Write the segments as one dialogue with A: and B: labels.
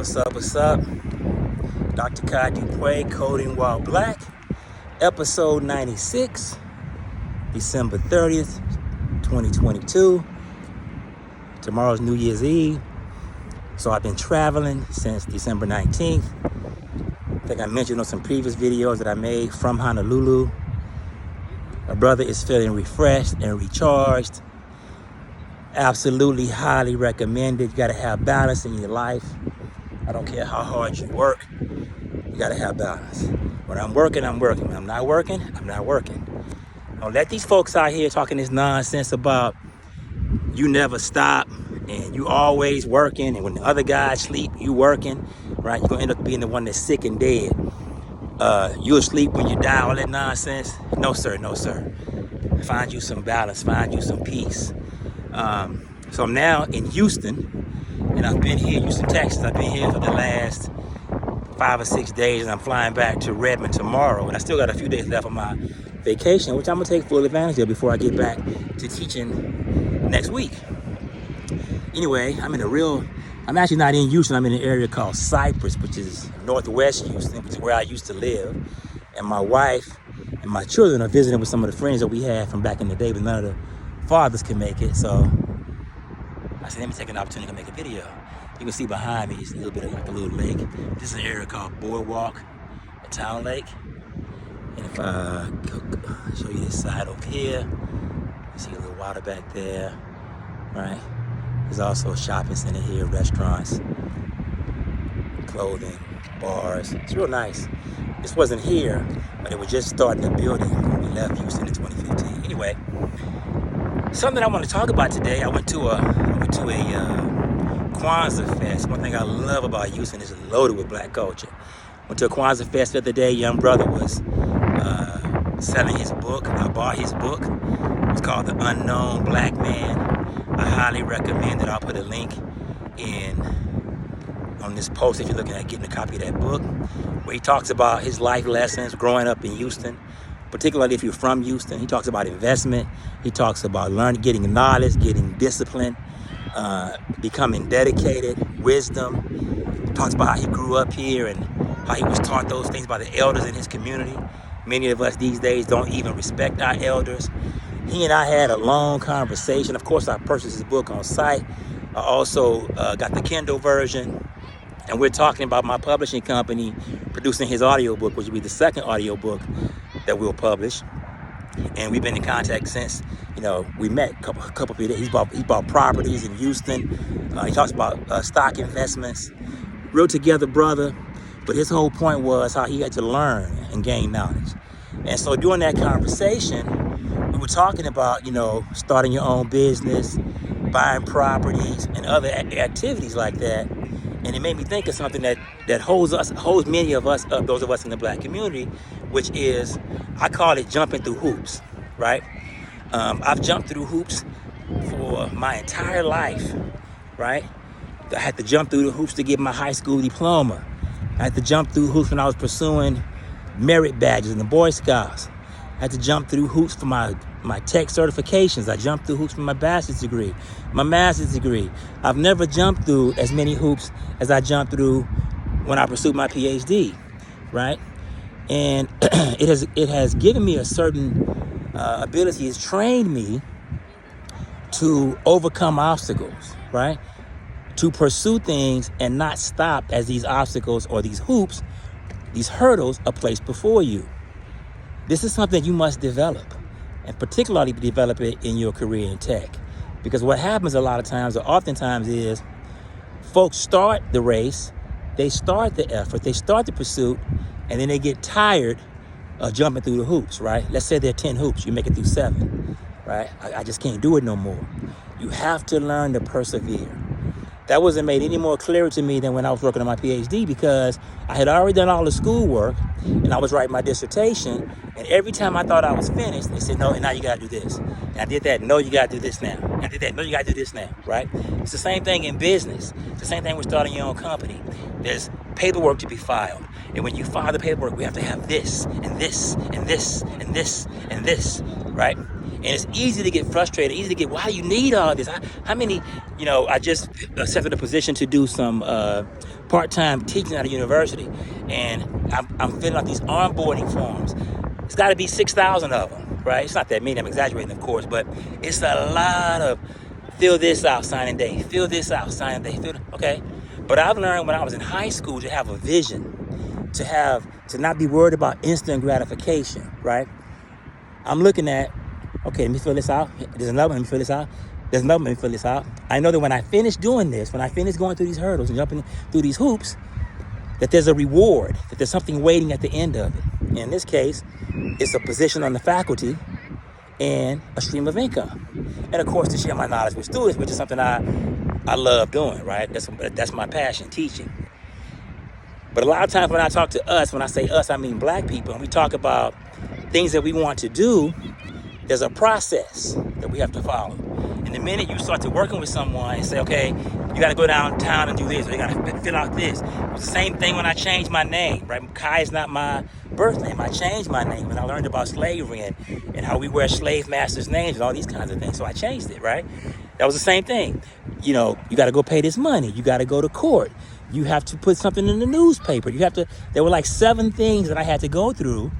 A: What's up, what's up? Dr. Kai Dupree, Coding While Black, episode 96, December 30th, 2022. Tomorrow's New Year's Eve. So I've been traveling since December 19th. I think I mentioned on some previous videos that I made from Honolulu. My brother is feeling refreshed and recharged. Absolutely highly recommended. You gotta have balance in your life. I don't care how hard you work, you gotta have balance. When I'm working, I'm working. When I'm not working, I'm not working. Don't let these folks out here talking this nonsense about you never stop and you always working, and when the other guys sleep, you working, right? You're gonna end up being the one that's sick and dead. You'll sleep when you die, all that nonsense. No sir, no sir. Find you some balance, find you some peace. So I'm now in Houston, and I've been here in Houston, Texas. I've been here for the last 5 or 6 days, and I'm flying back to Redmond tomorrow. And I still got a few days left on my vacation, which I'm gonna take full advantage of before I get back to teaching next week. Anyway, I'm actually not in Houston. I'm in an area called Cypress, which is northwest Houston, which is where I used to live. And my wife and my children are visiting with some of the friends that we had from back in the day, but none of the fathers can make it. So I said, let me take an opportunity to make a video. You can see behind me, it's a little bit of like a little lake. This is an area called Boardwalk, a town lake. And if I show you this side over here, you see a little water back there, right? There's also a shopping center here, restaurants, clothing, bars. It's real nice. This wasn't here, but it was just starting to build it when we left Houston in 2015. Anyway, something I want to talk about today. I went to a Kwanzaa Fest. One thing I love about Houston is it's loaded with black culture. Went to a Kwanzaa Fest the other day. Young brother was selling his book. I bought his book. It's called The Unknown Black Man. I highly recommend it. I'll put a link on this post if you're looking at getting a copy of that book, where he talks about his life lessons growing up in Houston, particularly if you're from Houston. He talks about investment. He talks about getting knowledge, getting discipline, becoming dedicated, wisdom. He talks about how he grew up here and how he was taught those things by the elders in his community. Many of us these days don't even respect our elders. He and I had a long conversation. Of course, I purchased his book on site. I also got the Kindle version. And we're talking about my publishing company producing his audiobook, which will be the second audiobook that we'll publish. And we've been in contact since, we met a couple of days. He bought properties in Houston. He talks about stock investments. Real together brother. But his whole point was how he had to learn and gain knowledge. And so during that conversation, we were talking about, starting your own business, buying properties, and other activities like that. And it made me think of something that holds many of us up, those of us in the black community, which is, I call it jumping through hoops, right? I've jumped through hoops for my entire life, right? I had to jump through the hoops to get my high school diploma. I had to jump through hoops when I was pursuing merit badges in the Boy Scouts. I had to jump through hoops for my tech certifications. I jumped through hoops for my bachelor's degree, my master's degree. I've never jumped through as many hoops as I jumped through when I pursued my PhD, right? And it has given me a certain ability. It's trained me to overcome obstacles, right? To pursue things and not stop as these obstacles or these hoops, these hurdles are placed before you. This is something you must develop, and particularly develop it in your career in tech. Because what happens a lot of times, or oftentimes, is folks start the race, they start the effort, they start the pursuit, and then they get tired of jumping through the hoops, right? Let's say there are 10 hoops, you make it through 7, right? I just can't do it no more. You have to learn to persevere. That wasn't made any more clear to me than when I was working on my PhD, because I had already done all the schoolwork and I was writing my dissertation. And every time I thought I was finished, they said, no, and now you got to do this. And I did that. No, you got to do this now. And I did that. No, you got to do this now, right? It's the same thing in business. It's the same thing with starting your own company. There's paperwork to be filed. And when you file the paperwork, we have to have this and this and this and this and this, right? And it's easy to get frustrated, easy to get, why do you need all this? How many, I just accepted a position to do some part-time teaching at a university. And I'm filling out these onboarding forms. It's got to be 6,000 of them, right? It's not that many, I'm exaggerating, of course, but it's a lot of fill this out, signing day, fill this out, signing day, okay? But I've learned when I was in high school to have a vision, to not be worried about instant gratification, right? I'm looking at, okay, let me fill this out. There's another one, let me fill this out. There's another one, let me fill this out. I know that when I finish doing this, when I finish going through these hurdles and jumping through these hoops, that there's a reward, that there's something waiting at the end of it. In this case, it's a position on the faculty and a stream of income. And of course, to share my knowledge with students, which is something I love doing, right? That's my passion, teaching. But a lot of times when I talk to us, when I say us, I mean black people, and we talk about things that we want to do, there's a process that we have to follow. And the minute you start to working with someone and say, okay, you got to go downtown and do this, or you got to fill out this. It was the same thing when I changed my name, right? Kai is not my birth name. I changed my name when I learned about slavery and how we wear slave masters' names and all these kinds of things. So I changed it, right? That was the same thing. You got to go pay this money. You got to go to court. You have to put something in the newspaper. There were like 7 things that I had to go through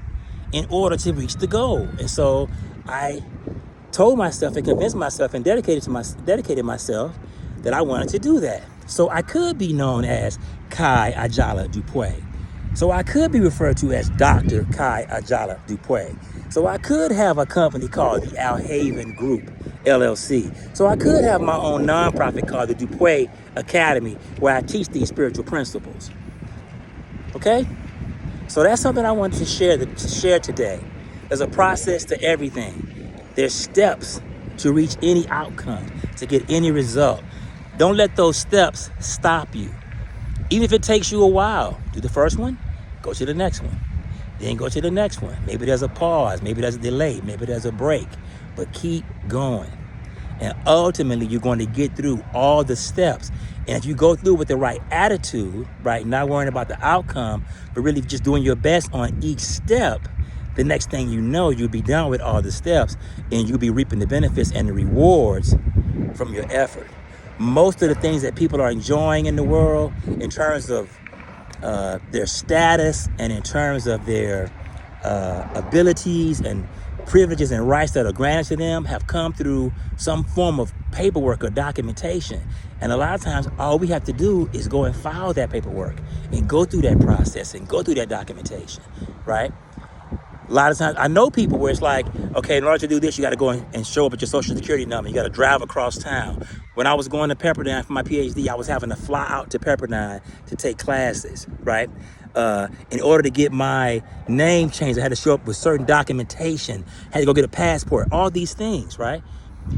A: in order to reach the goal. And so I told myself and convinced myself and dedicated myself that I wanted to do that. So I could be known as Kai Ajala Dupuy. So I could be referred to as Dr. Kai Ajala Dupuy. So I could have a company called the Al Haven Group, LLC. So I could have my own nonprofit called the Dupuy Academy, where I teach these spiritual principles. Okay? So that's something I wanted to share today. There's a process to everything. There's steps to reach any outcome, to get any result. Don't let those steps stop you. Even if it takes you a while, do the first one, go to the next one. Then go to the next one. Maybe there's a pause, maybe there's a delay, maybe there's a break, but keep going. And ultimately, you're going to get through all the steps. And if you go through with the right attitude, right, not worrying about the outcome, but really just doing your best on each step, the next thing you know, you'll be done with all the steps and you'll be reaping the benefits and the rewards from your effort. Most of the things that people are enjoying in the world in terms of their status and in terms of their abilities and privileges and rights that are granted to them have come through some form of paperwork or documentation. And a lot of times, all we have to do is go and file that paperwork and go through that process and go through that documentation, right? A lot of times, I know people where it's like, okay, in order to do this, you got to go and show up at your social security number. You got to drive across town. When I was going to Pepperdine for my PhD, I was having to fly out to Pepperdine to take classes, right? In order to get my name changed, I had to show up with certain documentation, had to go get a passport, all these things, right?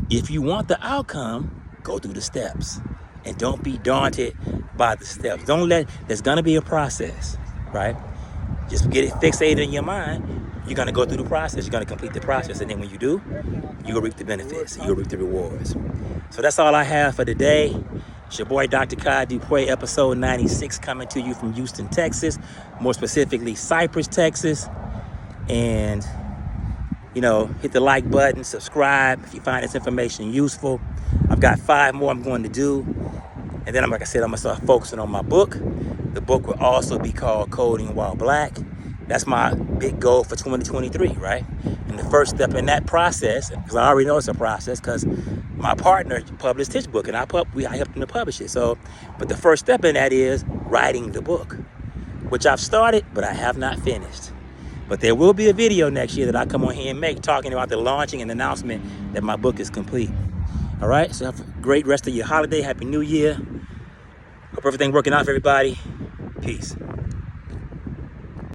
A: If you want the outcome, go through the steps and don't be daunted by the steps. There's going to be a process, right? Just get it fixated in your mind. You're going to go through the process. You're going to complete the process. And then when you do, you'll reap the benefits. You'll reap the rewards. So that's all I have for today. It's your boy, Dr. Kai Dupuy, episode 96, coming to you from Houston, Texas. More specifically, Cypress, Texas. And, hit the like button, subscribe if you find this information useful. I've got 5 more I'm going to do. And then, like I said, I'm going to start focusing on my book. The book will also be called Coding While Black. That's my big goal for 2023, right? And the first step in that process, because I already know it's a process, because my partner published his book, and I helped him to publish it. So, but the first step in that is writing the book, which I've started, but I have not finished. But there will be a video next year that I come on here and make, talking about the launching and announcement that my book is complete. All right, so have a great rest of your holiday. Happy New Year. Hope everything working out for everybody. Peace.